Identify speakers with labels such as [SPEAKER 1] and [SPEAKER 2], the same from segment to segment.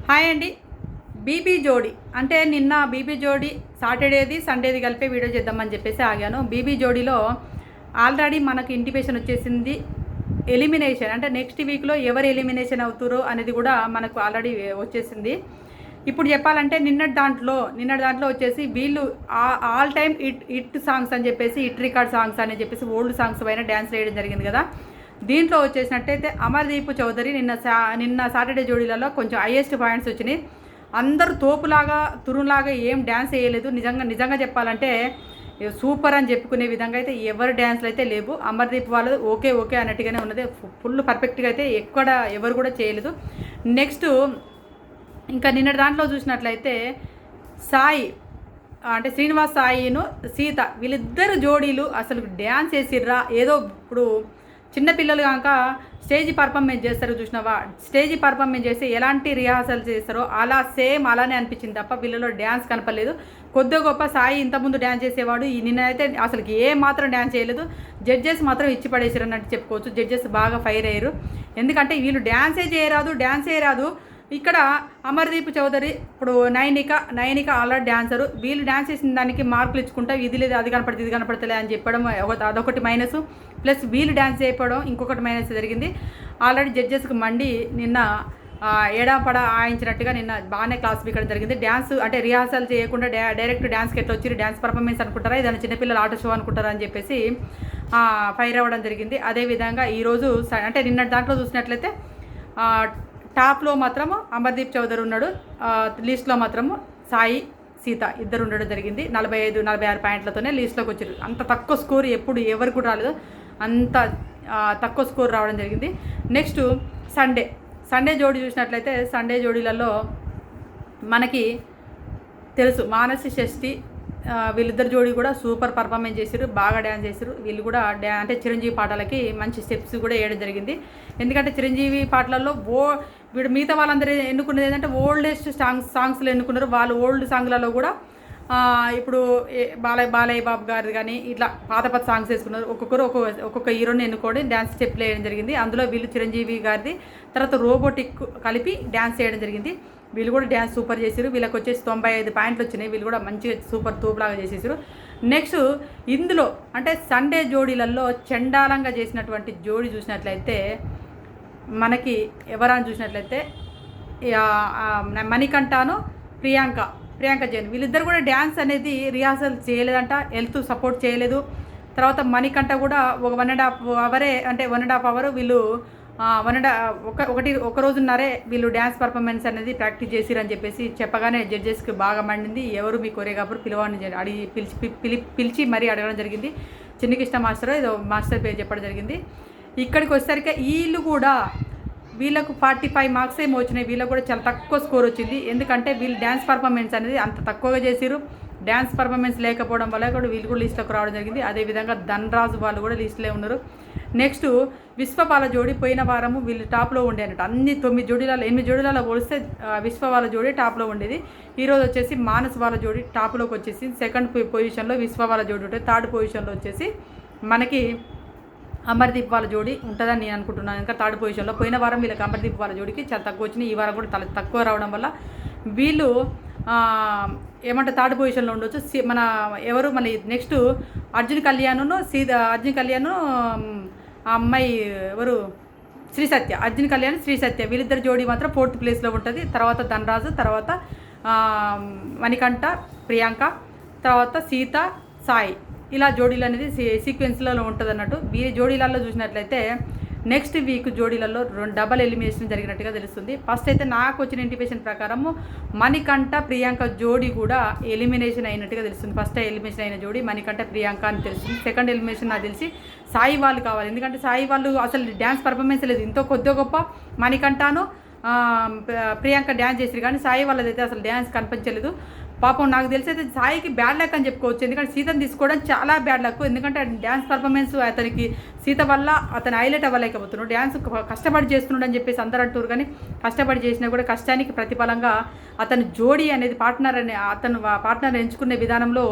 [SPEAKER 1] Hi అండి. BB జోడి అంటే నిన్న బీబీ జోడి సాటర్డేది సండేది కలిపి వీడియో చేద్దామని చెప్పేసి ఆగాను. బీబీ జోడీలో ఆల్రెడీ మనకు ఇంటిమేషన్ వచ్చేసింది. ఎలిమినేషన్ అంటే నెక్స్ట్ వీక్లో ఎవరు ఎలిమినేషన్ అవుతారో అనేది కూడా మనకు ఆల్రెడీ వచ్చేసింది. ఇప్పుడు చెప్పాలంటే నిన్నటి దాంట్లో వచ్చేసి వీళ్ళు ఆల్ టైమ్ హిట్ సాంగ్స్ అని చెప్పేసి హిట్ రికార్డ్ సాంగ్స్ అని చెప్పేసి ఓల్డ్ సాంగ్స్ పైన డ్యాన్స్ వేయడం జరిగింది కదా. దీంట్లో వచ్చేసినట్టయితే అమర్దీప్ చౌదరి నిన్న సాటర్డే జోడీలలో కొంచెం హైయెస్ట్ పాయింట్స్ వచ్చినాయి. అందరూ తోపులాగా తురులాగా ఏం డ్యాన్స్ వేయలేదు. నిజంగా చెప్పాలంటే సూపర్ అని చెప్పుకునే విధంగా అయితే ఎవరు డ్యాన్స్లు అయితే లేవు. అమర్దీప్ వాళ్ళు ఓకే అన్నట్టుగానే ఉన్నది. ఫుల్ పర్ఫెక్ట్గా అయితే ఎక్కడ ఎవరు కూడా చేయలేదు. నెక్స్ట్ ఇంకా నిన్నటి దాంట్లో చూసినట్లయితే సాయి అంటే శ్రీనివాస్ సాయిను సీత వీళ్ళిద్దరు జోడీలు అసలు డ్యాన్స్ వేసిర్రా. ఏదో ఇప్పుడు చిన్నపిల్లలు కనుక స్టేజ్ పర్ఫార్మెన్స్ చేస్తారు చూసినావా, స్టేజ్ పర్ఫార్మెన్స్ చేసి ఎలాంటి రిహార్సల్ చేస్తారో అలానే అనిపించింది తప్ప వీళ్ళలో డ్యాన్స్ కనపడలేదు. కొద్దిగా గొప్ప సాయి ఇంతకుముందు డ్యాన్స్ చేసేవాడు, నిన్నైతే అసలు ఏ మాత్రం డ్యాన్స్ చేయలేదు. జడ్జెస్ మాత్రం ఇచ్చి పడేసారు అన్నట్టు చెప్పుకోవచ్చు. జడ్జెస్ బాగా ఫైర్ అయ్యారు. ఎందుకంటే వీళ్ళు డ్యాన్సే రాదు. ఇక్కడ అమర్దీప్ చౌదరి ఇప్పుడు నైనిక ఆల్రెడీ డాన్సరు, వీళ్ళు డ్యాన్స్ చేసిన దానికి మార్కులు ఇచ్చుకుంటా ఇది లేదు అది కనపడుతుంది అని చెప్పడం అదొకటి మైనస్. ప్లస్ వీళ్ళు డ్యాన్స్ చేయడం ఇంకొకటి మైనస్ జరిగింది. ఆల్రెడీ జడ్జెస్కి మండి నిన్న ఎడాపడ ఆయించినట్టుగా నిన్న బాగానే క్లాస్ పీకడం జరిగింది. డ్యాన్స్ అంటే రిహార్సల్ చేయకుండా డైరెక్ట్ డ్యాన్స్కి ఎట్లా వచ్చి డ్యాన్స్ పర్ఫార్మెన్స్ అనుకుంటారా, ఇదని చిన్నపిల్లల ఆటో షో అనుకుంటారా అని చెప్పేసి ఫైర్ అవ్వడం జరిగింది. అదేవిధంగా ఈరోజు అంటే నిన్న దాంట్లో చూసినట్లయితే టాప్లో మాత్రము అమర్దీప్ చౌదరి ఉన్నాడు, లీస్ట్లో మాత్రము సాయి సీత ఇద్దరు ఉండడం జరిగింది. 45-46 పాయింట్లతోనే లీస్ట్లోకి వచ్చారు. అంత తక్కువ స్కోర్ ఎప్పుడు ఎవరికి కూడా రాలేదు, అంత తక్కువ స్కోర్ రావడం జరిగింది. నెక్స్ట్ సండే జోడీ చూసినట్లయితే సండే జోడీలలో మనకి తెలుసు మానసి షష్ఠి వీళ్ళిద్దరు జోడీ కూడా సూపర్ పర్ఫార్మెన్స్ చేశారు, బాగా డ్యాన్స్ చేశారు. వీళ్ళు కూడా అంటే చిరంజీవి పాటలకి మంచి స్టెప్స్ కూడా వేయడం జరిగింది. ఎందుకంటే చిరంజీవి పాటలలో వీడు మిగతా వాళ్ళందరూ ఎన్నుకున్నది ఏంటంటే ఓల్డెస్ట్ సాంగ్స్లో ఎన్నుకున్నారు. వాళ్ళు ఓల్డ్ సాంగ్లలో కూడా ఇప్పుడు బాలయ్య బాబు గారిది కానీ ఇట్లా పాత సాంగ్స్ వేసుకున్నారు. ఒక్కొక్క హీరోని ఎన్నుకొని డ్యాన్స్ స్టెప్లు వేయడం జరిగింది. అందులో వీళ్ళు చిరంజీవి గారిది తర్వాత రోబోటిక్ కలిపి డ్యాన్స్ చేయడం జరిగింది. వీళ్ళు కూడా డ్యాన్స్ సూపర్ చేశారు. వీళ్ళకి వచ్చేసి 95 పాయింట్లు వచ్చినాయి. వీళ్ళు కూడా మంచిగా సూపర్ తూపులాగా చేసేసారు. నెక్స్ట్ ఇందులో అంటే సండే జోడీలలో చండాలంగా చేసినటువంటి జోడీ చూసినట్లయితే మనకి ఎవరైనా చూసినట్లయితే మణికంఠను ప్రియాంక జైన్ వీళ్ళిద్దరు కూడా డ్యాన్స్ అనేది రిహార్సల్ చేయలేదంట, హెల్త్ సపోర్ట్ చేయలేదు. తర్వాత మణికంఠ కూడా ఒక 1.5 అవర్ వీళ్ళు ఒక రోజున్నరే వీళ్ళు డ్యాన్స్ పర్ఫార్మెన్స్ అనేది ప్రాక్టీస్ చేసిరని చెప్పేసి చెప్పగానే జడ్జెస్కి బాగా మండింది. ఎవరు మీ కొరియోగ్రాఫర్ పిలవని పిలిచి మరీ అడగడం జరిగింది. చిన్నకృష్ణ మాస్టర్ ఏదో మాస్టర్ పేరు చెప్పడం జరిగింది. ఇక్కడికి వచ్చేసరికి వీళ్ళకు 45 మార్క్స్ ఏమో వచ్చినాయి. వీళ్ళకు కూడా చాలా తక్కువ స్కోర్ వచ్చింది. ఎందుకంటే వీళ్ళు డ్యాన్స్ పర్ఫార్మెన్స్ అనేది అంత తక్కువగా చేసిరు. డ్యాన్స్ పర్ఫార్మెన్స్ లేకపోవడం వల్ల కూడా వీళ్ళు కూడా లిస్టులోకి రావడం జరిగింది. అదేవిధంగా ధనరాజు వాళ్ళు కూడా లిస్టులో ఉన్నారు. నెక్స్ట్ విశ్వపాల జోడీ పోయిన వారము వీళ్ళు టాప్లో ఉండే అన్నట్టు. అన్ని 8 జోడీలలో పోలిస్తే విశ్వపాల జోడీ టాప్లో ఉండేది. ఈరోజు వచ్చేసి మానస్ వాళ్ళ జోడీ టాప్లోకి వచ్చేసి సెకండ్ పొజిషన్లో విశ్వపాల జోడీ ఉంటుంది. థర్డ్ పొజిషన్లో వచ్చేసి మనకి అమర్దీప్ వాళ్ళ జోడీ ఉంటుందని నేను అనుకుంటున్నాను. ఇంకా థర్డ్ పొజిషన్లో పోయిన వారం వీళ్ళకి అమర్దీప్ వాళ్ళ జోడీకి చాలా తక్కువ వచ్చినాయి. ఈ వారం కూడా తక్కువ రావడం వల్ల వీళ్ళు ఏమంటే థర్డ్ పొజిషన్లో ఉండొచ్చు. మన ఎవరు మళ్ళీ నెక్స్ట్ అర్జున్ కళ్యాణ్ ఆ అమ్మాయి ఎవరు అర్జున్ కళ్యాణ్ శ్రీ సత్య వీళ్ళిద్దరు జోడీ మాత్రం 4th ప్లేస్లో ఉంటుంది. తర్వాత ధనరాజు, తర్వాత మణికంఠ, ప్రియాంక, తర్వాత సీత, సాయి ఇలా జోడీలు అనేది సీక్వెన్స్లలో ఉంటుంది అన్నట్టు. వీరి జోడీలలో చూసినట్లయితే నెక్స్ట్ వీక్ జోడీలలో డబల్ ఎలిమినేషన్ జరిగినట్టుగా తెలుస్తుంది. ఫస్ట్ అయితే నాకు వచ్చిన ఇంటిమేషన్ ప్రకారము మణికంఠ ప్రియాంక జోడీ కూడా ఎలిమినేషన్ అయినట్టుగా తెలుస్తుంది. ఫస్ట్ ఎలిమినేషన్ అయిన జోడీ మణికంఠ ప్రియాంక అని తెలుస్తుంది. సెకండ్ ఎలిమినేషన్ నాకు తెలిసి సాయి వాళ్ళు కావాలి. ఎందుకంటే సాయి వాళ్ళు అసలు డ్యాన్స్ పర్ఫార్మెన్స్ లేదు. ఇంతో కొద్దిగా గొప్ప మణికంఠను ప్రియాంక డ్యాన్స్ చేసారు కానీ సాయి వాళ్ళదైతే అసలు డ్యాన్స్ కనిపించలేదు. పాపం నాకు తెలిసి అయితే సాయికి బ్యాడ్ లక్ అని చెప్పుకోవచ్చు. ఎందుకంటే సీతను తీసుకోవడం చాలా బ్యాడ్ లక్. ఎందుకంటే డ్యాన్స్ పర్ఫార్మెన్స్ అతనికి సీత వల్ల అతను హైలైట్ అవ్వలేకపోతున్నాడు. డ్యాన్స్ కష్టపడి చేస్తున్నాడు అని చెప్పేసి అందరూ అంటారు. కానీ కష్టపడి చేసినా కూడా కష్టానికి ప్రతిఫలంగా అతను జోడీ అనేది పార్ట్నర్ ఎంచుకునే విధానంలో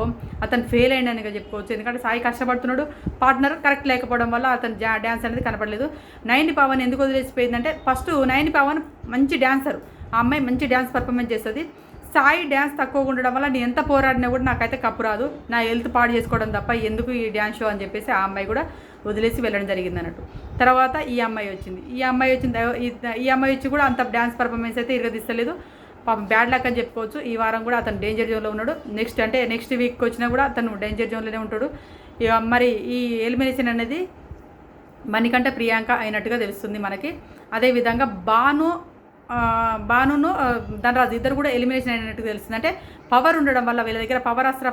[SPEAKER 1] అతను ఫెయిల్ అయ్యాడనిగా చెప్పుకోవచ్చు. ఎందుకంటే సాయి కష్టపడుతున్నాడు, పార్ట్నర్ కరెక్ట్ లేకపోవడం వల్ల అతను డ్యాన్స్ అనేది కనపడలేదు. నయని పవన్ ఎందుకు వదిలేసిపోయిందంటే ఫస్ట్ నయని పవన్ మంచి డ్యాన్సర్, ఆ అమ్మాయి మంచి డ్యాన్స్ పర్ఫార్మెన్స్ చేస్తుంది. సాయి డ్యాన్స్ తక్కువగా ఉండడం వల్ల నేను ఎంత పోరాడినా కూడా నాకైతే కప్పు రాదు, నా హెల్త్ పాడు చేసుకోవడం తప్ప ఎందుకు ఈ డ్యాన్స్ షో అని చెప్పేసి ఆ అమ్మాయి కూడా వదిలేసి వెళ్ళడం జరిగింది అన్నట్టు. తర్వాత ఈ అమ్మాయి వచ్చింది. ఈ అమ్మాయి వచ్చి కూడా అంత డ్యాన్స్ పర్ఫార్మెన్స్ అయితే ఇరగదీస్తలేదు. పాపం బ్యాడ్ లక్ అని చెప్పుకోవచ్చు. ఈ వారం కూడా అతను డేంజర్ జోన్లో ఉన్నాడు. నెక్స్ట్ వీక్ వచ్చినా కూడా అతను డేంజర్ జోన్లోనే ఉంటాడు. మరి ఈ ఎలిమినేషన్ అనేది మణికంఠ ప్రియాంక అయినట్టుగా తెలుస్తుంది మనకి. అదేవిధంగా బానును ధనరాజు ఇద్దరు కూడా ఎలిమినేషన్ అయినట్టుగా తెలుస్తుంది. అంటే పవర్ ఉండడం వల్ల, వీళ్ళ దగ్గర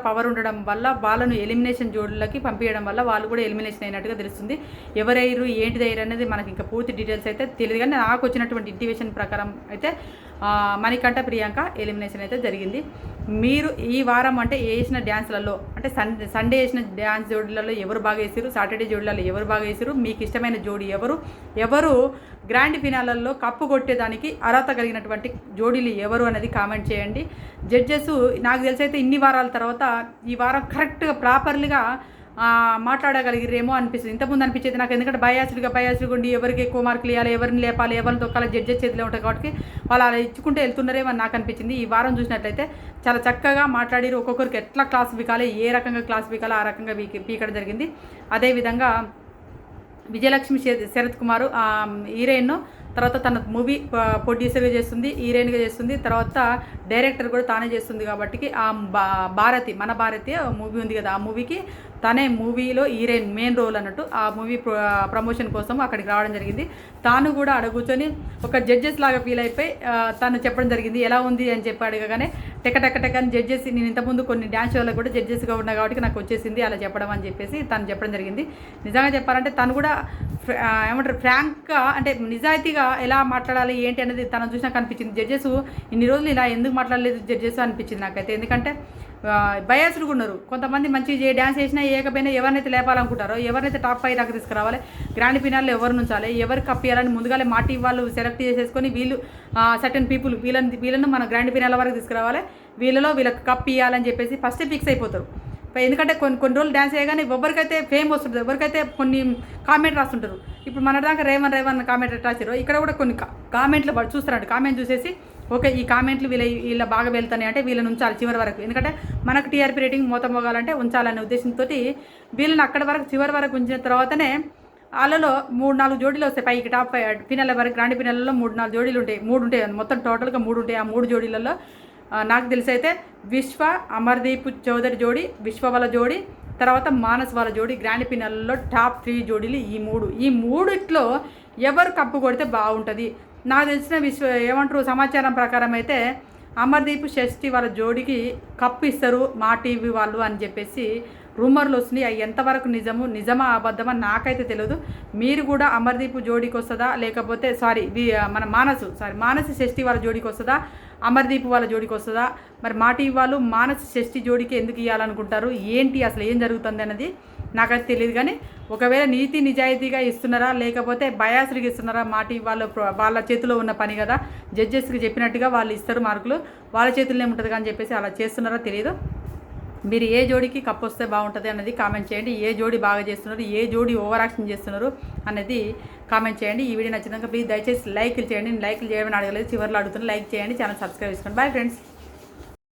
[SPEAKER 1] పవర్ ఉండడం వల్ల వాళ్ళను ఎలిమినేషన్ జోడులకి పంపించడం వల్ల వాళ్ళు కూడా ఎలిమినేషన్ అయినట్టుగా తెలుస్తుంది. ఎవరైరు ఏంటిదైరు అనేది మనకి ఇంకా పూర్తి డీటెయిల్స్ అయితే తెలియదు. కానీ నాకు వచ్చినటువంటి ఇంటిమేషన్ ప్రకారం అయితే మణికంఠ ప్రియాంక ఎలిమినేషన్ అయితే జరిగింది. మీరు ఈ వారం అంటే వేసిన డ్యాన్స్లలో అంటే సండే వేసిన డ్యాన్స్ జోడీలలో ఎవరు బాగా వేసారు, సాటర్డే జోడీలలో ఎవరు బాగా వేసారు, మీకు ఇష్టమైన జోడీ ఎవరు గ్రాండ్ ఫినాలలో కప్పు కొట్టేదానికి అర్హత కలిగినటువంటి జోడీలు ఎవరు అనేది కామెంట్ చేయండి. జడ్జెస్ నాకు తెలిసి అయితే ఇన్ని వారాల తర్వాత ఈ వారం కరెక్ట్గా ప్రాపర్లీగా మాట్లాడగలిగిరేమో అనిపిస్తుంది. ఇంతకుముందు అనిపించేది నాకు, ఎందుకంటే బయాస్డ్గా ఉండి ఎవరికి ఎక్కువ మార్కులు ఇవ్వాలి, ఎవరిని లేపాలి, ఎవరిని తొక్కాలి జడ్జెస్ చేతిలో ఉంటాయి కాబట్టి వాళ్ళు అలా ఇచ్చుకుంటే వెళ్తున్నారేమో అని నాకు అనిపించింది. ఈ వారం చూసినట్లయితే చాలా చక్కగా మాట్లాడి ఒక్కొక్కరికి ఎట్లా క్లాస్ పీకాలి, ఏ రకంగా క్లాస్ పీకాలి ఆ రకంగా పీకడం జరిగింది. అదేవిధంగా విజయలక్ష్మి శరత్ కుమార్ హీరోయిన్, తర్వాత తన మూవీ ప్రొడ్యూసర్గా చేస్తుంది, హీరోయిన్గా చేస్తుంది, తర్వాత డైరెక్టర్ కూడా తానే చేస్తుంది. కాబట్టి ఆ మన భారతి మూవీ ఉంది కదా, ఆ మూవీకి తనే మూవీలో హీరోయిన్ మెయిన్ రోల్ అన్నట్టు. ఆ మూవీ ప్రమోషన్ కోసం అక్కడికి రావడం జరిగింది. తాను కూడా అక్కడ కూర్చొని ఒక జడ్జెస్ లాగా ఫీల్ అయిపోయి తను చెప్పడం జరిగింది ఎలా ఉంది అని చెప్పి అడగగానే టెక్క అని జడ్జెస్, నేను ఇంతకుముందు కొన్ని డ్యాన్స్ షోలో కూడా జడ్జెస్గా ఉన్నా కాబట్టి నాకు వచ్చేసింది అలా చెప్పడం అని చెప్పేసి తను చెప్పడం జరిగింది. నిజంగా చెప్పాలంటే తను కూడా ఏమంటారు ఫ్రాంక్గా అంటే నిజాయితీగా ఎలా మాట్లాడాలి ఏంటి అనేది తను చూసినాక అనిపించింది. జడ్జెస్ ఇన్ని రోజులు ఇలా ఎందుకు మాట్లాడలేదు జడ్జెస్ అనిపించింది నాకైతే. ఎందుకంటే బయాస్డ్గా ఉన్నారు కొంతమంది, మంచి డ్యాన్స్ చేసినా ఏకపోయినా ఎవరినైతే లేపాలనుకుంటారో, ఎవరినైతే టాప్ 5 దాకా తీసుకురావాలి, గ్రాండ్ ఫినాల్లో ఎవరు నుంచాలి, ఎవరికి కప్పియాలని ముందుగానే మాటి వాళ్ళు సెలెక్ట్ చేసేసుకొని వీళ్ళు సర్టెన్ పీపుల్ వీళ్ళను మన గ్రాండ్ ఫినాల వరకు తీసుకురావాలి, వీళ్ళకి కప్ ఇవ్వాలని చెప్పేసి ఫస్టే ఫిక్స్ అయిపోతారు. ఎందుకంటే కొన్ని రోజులు డ్యాన్స్ చేయగానే ఎవరికైతే ఫేమ్ వస్తుంది, ఎవరికైతే కొన్ని కామెంట్ రాస్తుంటారు. ఇప్పుడు మన దాకా రేవన్ కామెంట్ రాశారు, ఇక్కడ కూడా కొన్ని కామెంట్లు చూస్తారంట. కామెంట్ చూసేసి ఓకే ఈ కామెంట్లు వీళ్ళ బాగా వెళ్తాయి అంటే వీళ్ళని ఉంచాలి చివరి వరకు, ఎందుకంటే మనకు టీఆర్పీ రేటింగ్ మోగాలంటే ఉంచాలనే ఉద్దేశంతో వీళ్ళని అక్కడి వరకు చివరి వరకు ఉంచిన తర్వాతనే వాళ్ళలో 3-4 జోడీలు వస్తాయి పైకి టాప్ ఫినాల వరకు. గ్రాండ్ ఫినాలలో 3-4 జోడీలు ఉంటాయి, 3 ఉంటాయి మొత్తం టోటల్గా 3 ఉంటాయి. ఆ 3 జోడీలలో నాకు తెలిసి అయితే విశ్వ అమర్దీప్ చౌదరి జోడీ, విశ్వ వాళ్ళ జోడీ, తర్వాత మానస్ వాళ్ళ జోడీ గ్రాండ్ ఫినాలలో టాప్ 3 జోడీలు ఈ మూడిట్లో ఎవరు కప్పు కొడితే బాగుంటుంది. నాకు తెలిసిన సమాచారం ప్రకారం అయితే అమర్దీప్ షష్ఠి వాళ్ళ జోడీకి కప్పు ఇస్తారు మా టీవీ వాళ్ళు అని చెప్పేసి రూమర్లు వస్తున్నాయి. అవి ఎంతవరకు నిజమా అబద్ధమా నాకైతే తెలియదు. మీరు కూడా అమర్దీప్ జోడీకి వస్తుందా, లేకపోతే మన మానసి షష్ఠి వాళ్ళ జోడీకి వస్తుందా, అమర్దీప్ వాళ్ళ జోడీకి వస్తుందా, మరి మా టీవీ వాళ్ళు మానసి షష్ఠి జోడీకి ఎందుకు ఇవ్వాలనుకుంటారు, ఏంటి అసలు ఏం జరుగుతుంది అన్నది నాకైతే తెలియదు. కానీ ఒకవేళ నీతి నిజాయితీగా ఇస్తున్నారా లేకపోతే బయాస్డ్గా ఇస్తున్నారా, మా టీవీ వాళ్ళ చేతిలో ఉన్న పని కదా, జడ్జెస్కి చెప్పినట్టుగా వాళ్ళు ఇస్తారు మార్కులు, వాళ్ళ చేతుల్లో ఉంటుంది అని చెప్పేసి అలా చేస్తున్నారా తెలియదు. మీరు ఏ జోడీకి కప్పు వస్తే బాగుంటుంది అన్నది కామెంట్ చేయండి. ఏ జోడీ బాగా చేస్తున్నారు, ఏ జోడీ ఓవర్ యాక్షన్ చేస్తున్నారు అన్నది కామెంట్ చేయండి. ఈ వీడియో నచ్చినాక ప్లీజ్ దయచేసి లైక్లు చేయండి. నేను లైక్లు చేయమని అడగలేదు, చివరిలో అడుగుతున్నాను. లైక్ చేయండి, ఛానల్ సబ్స్క్రైబ్ చేసుకోండి. Bye friends.